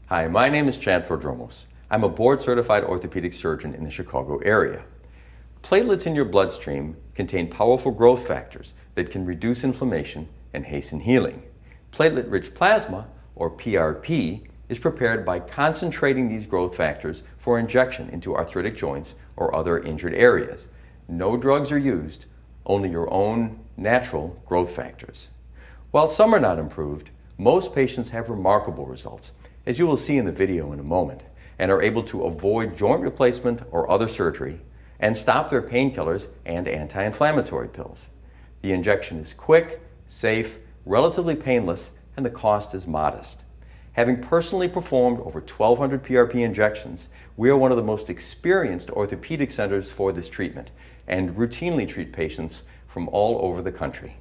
Hi, my name is Chad Prodromos. I'm a board-certified orthopedic surgeon in the Chicago area. Platelets in your bloodstream contain powerful growth factors that can reduce inflammation and hasten healing. Platelet Rich Plasma, or PRP, is prepared by concentrating these growth factors for injection into arthritic joints or other injured areas. No drugs are used, only your own natural growth factors. While some are not improved, most patients have remarkable results, as you will see in the video in a moment, and are able to avoid joint replacement or other surgery and stop their painkillers and anti-inflammatory pills. The injection is quick, safe, relatively painless, and the cost is modest. Having personally performed over 1,200 PRP injections, we are one of the most experienced orthopedic centers for this treatment and routinely treat patients from all over the country.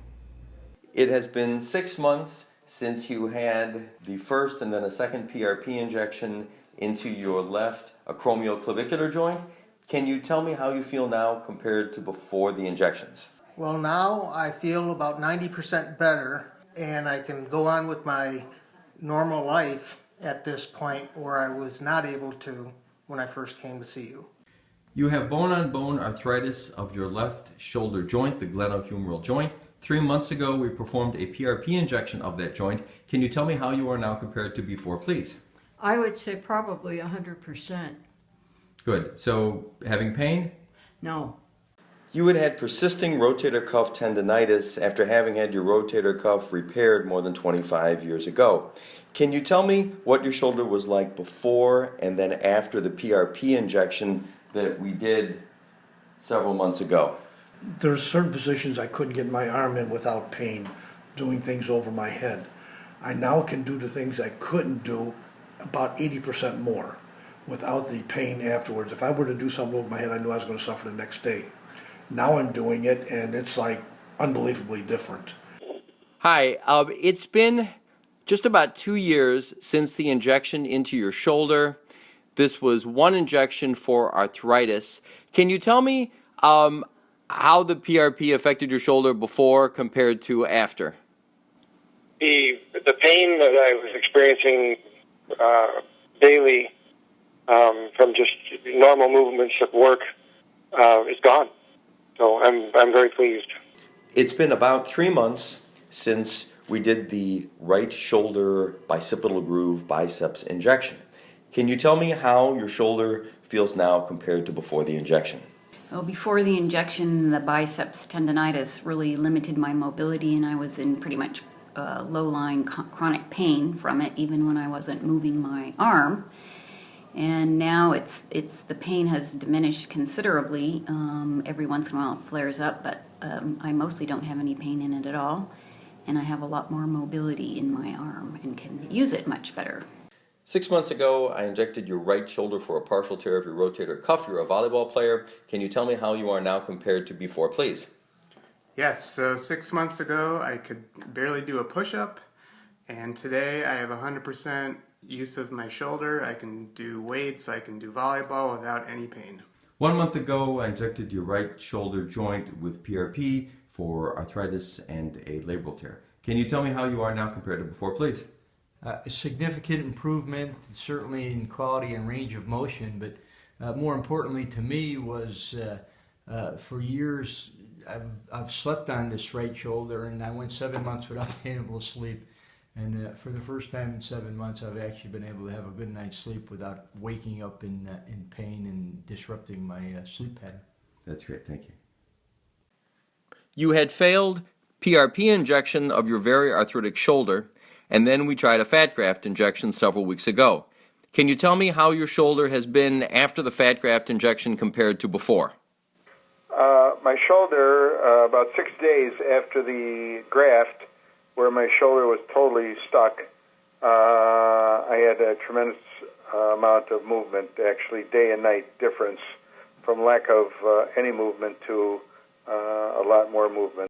It has been 6 months since you had the first and then a second PRP injection into your left acromioclavicular joint. Can you tell me how you feel now compared to before the injections? Well, now I feel about 90% better, and I can go on with my normal life at this point where I was not able to when I first came to see you. You have bone-on-bone arthritis of your left shoulder joint, the glenohumeral joint. 3 months ago, we performed a PRP injection of that joint. Can you tell me how you are now compared to before, please? I would say probably 100%. Good. So, having pain? No. You had persisting rotator cuff tendinitis after having had your rotator cuff repaired more than 25 years ago. Can you tell me what your shoulder was like before and then after the PRP injection that we did several months ago? There's certain positions I couldn't get my arm in without pain, doing things over my head. I now can do the things I couldn't do about 80% more without the pain afterwards. If I were to do something over my head, I knew I was going to suffer the next day. Now I'm doing it, and it's like unbelievably different. Hi, it's been just about 2 years since the injection into your shoulder. This was one injection for arthritis. Can you tell me how the PRP affected your shoulder before compared to after? The pain that I was experiencing daily from just normal movements at work is gone. So I'm very pleased. It's been about 3 months since we did the right shoulder bicipital groove biceps injection. Can you tell me how your shoulder feels now compared to before the injection? Well, before the injection, the biceps tendinitis really limited my mobility, and I was in pretty much low-lying chronic pain from it, even when I wasn't moving my arm. And now the pain has diminished considerably. Every once in a while it flares up, but I mostly don't have any pain in it at all, and I have a lot more mobility in my arm and can use it much better. 6 months ago, I injected your right shoulder for a partial tear of your rotator cuff. You're a volleyball player. Can you tell me how you are now compared to before, please? Yes, so 6 months ago I could barely do a push-up, and today I have 100% use of my shoulder. I can do weights, I can do volleyball without any pain. 1 month ago, I injected your right shoulder joint with PRP for arthritis and a labral tear. Can you tell me how you are now compared to before, please? A significant improvement, certainly in quality and range of motion, but more importantly to me was for years I've slept on this right shoulder, and I went 7 months without being able to sleep. And for the first time in 7 months, I've actually been able to have a good night's sleep without waking up in pain and disrupting my sleep pattern. That's great, thank you. You had failed PRP injection of your very arthritic shoulder, and then we tried a fat graft injection several weeks ago. Can you tell me how your shoulder has been after the fat graft injection compared to before? My shoulder, about 6 days after the graft, where my shoulder was totally stuck, I had a tremendous amount of movement, actually day and night difference, from lack of any movement to a lot more movement.